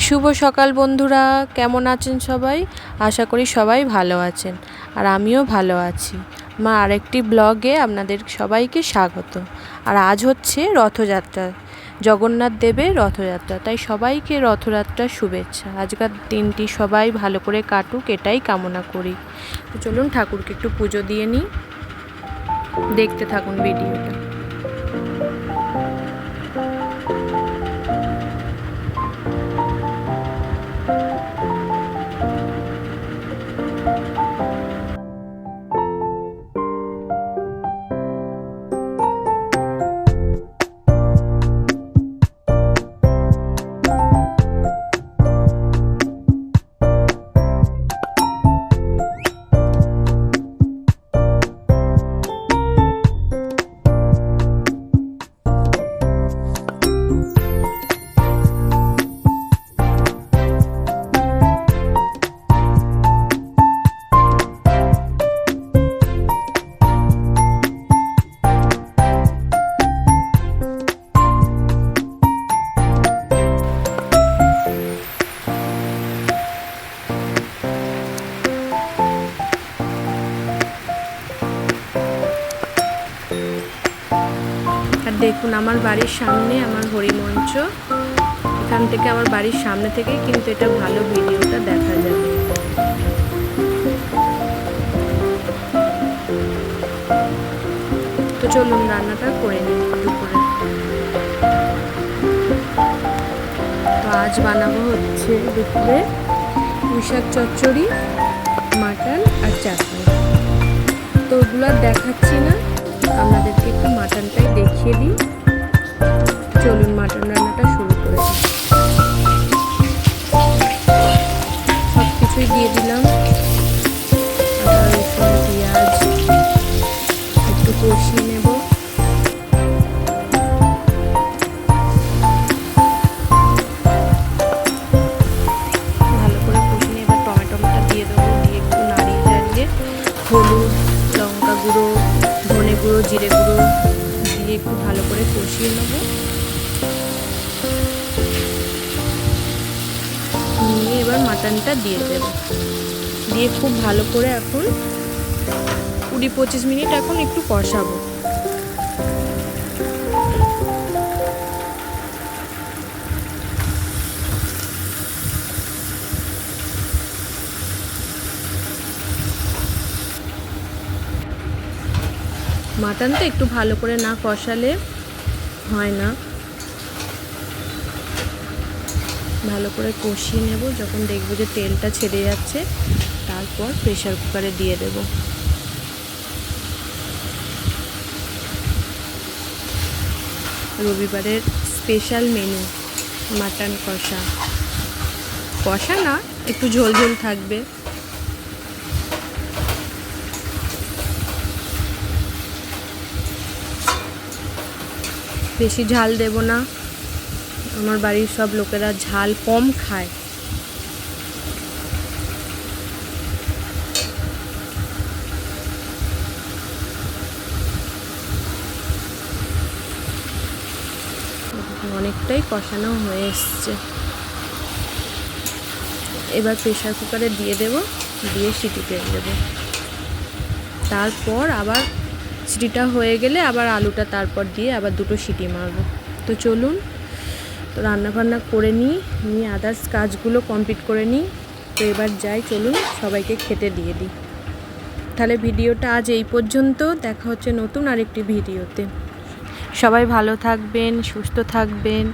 শুভ সকাল বন্ধুরা, কেমন আছেন সবাই? আশা করি সবাই ভালো আছেন, আর আমিও ভালো আছি। আমার আরেকটি ব্লগে আপনাদের সবাইকে স্বাগত। আর আজ হচ্ছে রথযাত্রা, জগন্নাথ দেবের রথযাত্রা, তাই সবাইকে রথযাত্রার শুভেচ্ছা। আজকের দিনটি সবাই ভালো করে কাটুক, এটাই কামনা করি। তো চলুন ঠাকুরকে একটু পুজো দিয়ে নিই, দেখতে থাকুন ভিডিওটা। আর দেখুন, আমার বাড়ির সামনে আমার হরিমঞ্চ, এখান থেকে আমার বাড়ির সামনে থেকে কিন্তু এটা ভালো ভিডিওটা দেখা যাবে। তো চলুন রান্নাটা করে নিই দুপুরে। তো আজ বানাবো হচ্ছে দুপুরে পুঁই শাক চচ্চড়ি, মাটন আর চাটনি। তো ওগুলো দেখাচ্ছি না, আপনাদেরকে একটু মাটনটাই দেখিয়ে দিই। চলুন মাটন রান্নাটা শুরু করে দিই। সব কিছুই দিয়ে দিলাম, আদা রসুন পেঁয়াজ একটু কষিয়ে নেব। ভালো করে কষিয়ে নিয়ে এবার টমেটোটা দিয়ে দেবো, দিয়ে একটু নাড়িয়ে চাড়িয়ে হলুদ, লঙ্কা গুঁড়ো, ধনে গুঁড়ো, জিরে গুঁড়ো দিয়ে একটু ভালো করে কষিয়ে নেব। নিয়ে এবার মাটনটা দিয়ে দেব, দিয়ে খুব ভালো করে এখন 20-25 মিনিট এখন একটু কষাবো। মাটনটা একটু ভালো করে না কষালে হয় না। ভালো করে কষিয়ে নেব, যখন দেখব যে তেলটা ছেড়ে যাচ্ছে তারপর প্রেসার কুকারে দিয়ে দেব। রবিবারের স্পেশাল মেনু মাটন কষা। কষা না, একটু ঝোল ঝোল থাকবে। বেশি ঝাল দেব না, আমার বাড়ির সব লোকেরা ঝাল কম খায়। অনেকটাই কষানো হয়ে এসছে, এবার প্রেসার কুকারে দিয়ে দেব, দিয়ে সিটি পেয়ে দেব। তারপর আবার সিটিটা হয়ে গেলে আবার আলুটা তারপর দিয়ে আবার 2টো সিটি মারবো। তো চলুন, তো রান্নাবান্না করে নিয়ে আদার্স কাজগুলো কমপ্লিট করে নিই। তো এবার যাই, চলুন সবাইকে খেতে দিয়ে দিই। তাহলে ভিডিওটা আজ এই পর্যন্ত, দেখা হচ্ছে নতুন আরেকটি ভিডিওতে। সবাই ভালো থাকবেন, সুস্থ থাকবেন,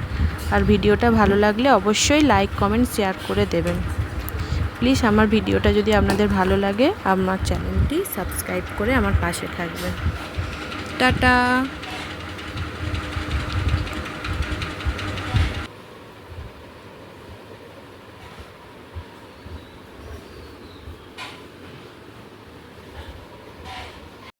আর ভিডিওটা ভালো লাগলে অবশ্যই লাইক, কমেন্ট, শেয়ার করে দেবেন। প্লিজ আমার ভিডিওটা যদি আপনাদের ভালো লাগে, আমার চ্যানেলটি সাবস্ক্রাইব করে আমার পাশে থাকবেন। টাটা।